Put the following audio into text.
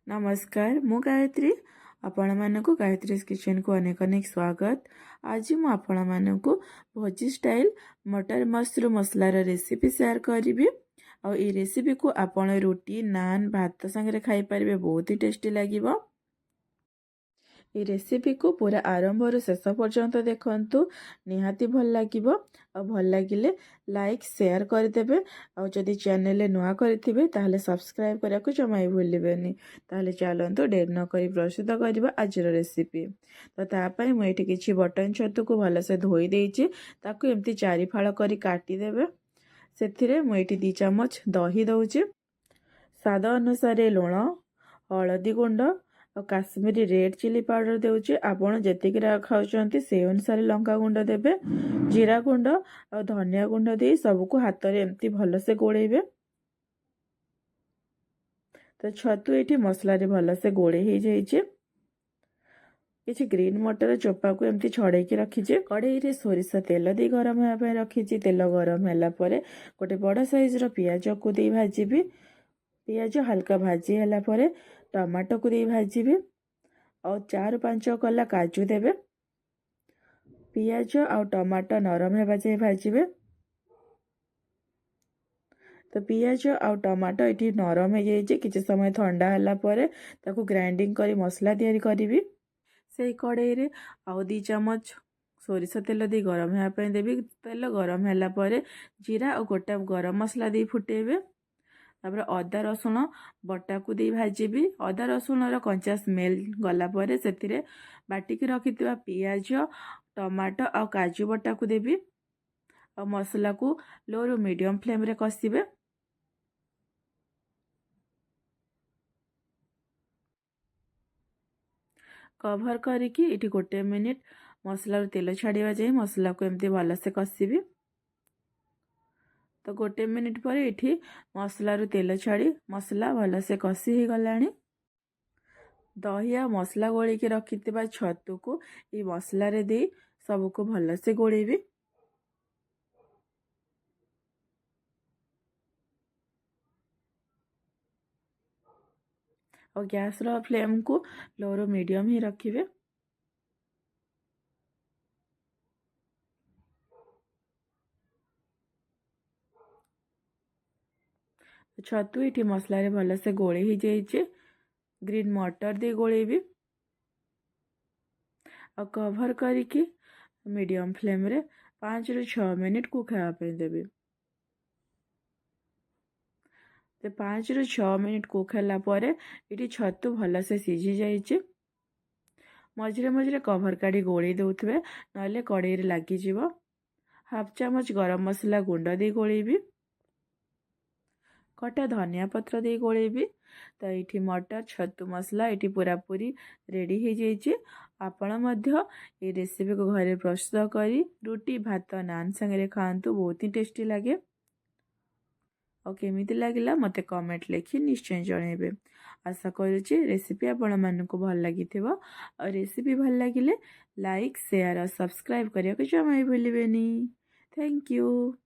नमस्कार मु गायत्री आपण मानक गायत्री किचन को अनेक अनेक स्वागत। आज मु आपण मानक भोजी स्टाइल मटर मशरूम मसलार रेसिपी शेयर करी। आ रेसिपी को आपण रोटी नान भात संगे खाई पारे, बहुत ही टेस्टी लगे। ये रेसिपी को पूरा आरंभ रु शेष पर्यंत देखंतु, निहाती भल लागिबो। आ भल लागिले लाइक शेयर करदेबे। आ जदि चैनल नुआ करथिबे ताहले सब्सक्राइब करा को जमा भूलिबेनी। ताहले चलंतु डेर न करी प्रस्तुत करबा आज रेसिपी। तो ता पई मु एठी किछि बटन छतु को भल से धोई देइछि, ताकू एम्ति चारि फाळ करी काटी देबे। सेथिरे मु एठी 2 चम्मच दही दउछि, स्वाद अनुसार लूण, हळदी गुंड और काश्मीरी रेड चिली पाउडर देउछि। आपण जेतिक खाउछंती से अनुसार लंका गुंड देबे, जीरा गुंड और धनिया गुंड दे सबको हाथ रे एम्ति भल से गोळेबे। तो छतु एठी मसला रे भल से गोळे हे जाइछे। किछि ग्रीन मटर चोपा को एम्ति छड़े के रखिछे। कढ़ाई रे सोरिष तेल दे गरम होया पे रखिछे। तेल गरम होला परे गोटे बड़ साइज रो पियाज को दे भाजीबी। पियाज हल्का भाजी होला परे टमाटो को दे भाजीबी और 4-5 कला काजू देबे। पियाज और टमाटो नरम हेबा जाय भाजीबे। तो पियाज और टमाटो एठी नरम हे जाय जे किछि समय ठंडा होला परे ताको ग्राइंडिंग करी मसला तैयारी करिवि। से कढ़ाई रे आउ 2 चम्मच सोरिष तेल दे गरम हेबा पे देबी। तेल गरम होला परे जीरा और गोटा गरम मसला दे फुटेबे। तापर अदा रसुण बटा को दे भाजीबी। अदा रसुण कंचा स्मेल गला परे सेतिरे बाटिकी रखिथिबा पियाज टमाटो और काजू बटा को देबी और मसला को लो रु मीडियम फ्लेम रे कसिबे। कवर करिकी इठी 1 मिनिट मसला तेल छाड़िया जाए मसला को एमती भल से कसिबी। तो 1 मिनिट पर इठी मसला रु तेल छाड़ी मसला भल से कसी ही गलानी। दहिया मसला गोली के रखिथिबा छतु को ई मसला रे दे सब को भल से गोळेबी। और गैस रो फ्लेम को लो रो मीडियम ही रखिबे। छतु इठी मसला रे भल से गोळे ही जाइछे। ग्रीन मटर दे गोळेबी और कवर करिकी मीडियम फ्लेम रे 5 रु 6 मिनिट को खावा पे देबी। तो 5 रु 6 मिनिट को खेला परे इठी छतु भल से सिझी जाइछे। मझिरे मझिरे कवर काढ़ी गोळी दउथबे, नले कढ़ाई रे लागी जिवो। हाफ चम्मच गरम मसला गुंड दे गोळेबी। कटा धनिया पत्र दे गोळेबी। तो ये मटर छतु मसला ये पूरा पूरी रेडी हो जाइए। आपण मध्य ये रेसिपी को घरे प्रस्तुत करी रुटी भात नान संगे खातु, बहुत ही टेस्टी लगे। और केमिति लागिला मते कमेंट लिखि निश्चय जणेबे। आशा करूची रेसिपी आपण मानकु भल लागिथिबो। और रेसिपी भल लागिले लाइक शेयर और सब्सक्राइब करिया को जमा भूलिबेनी। Thank you.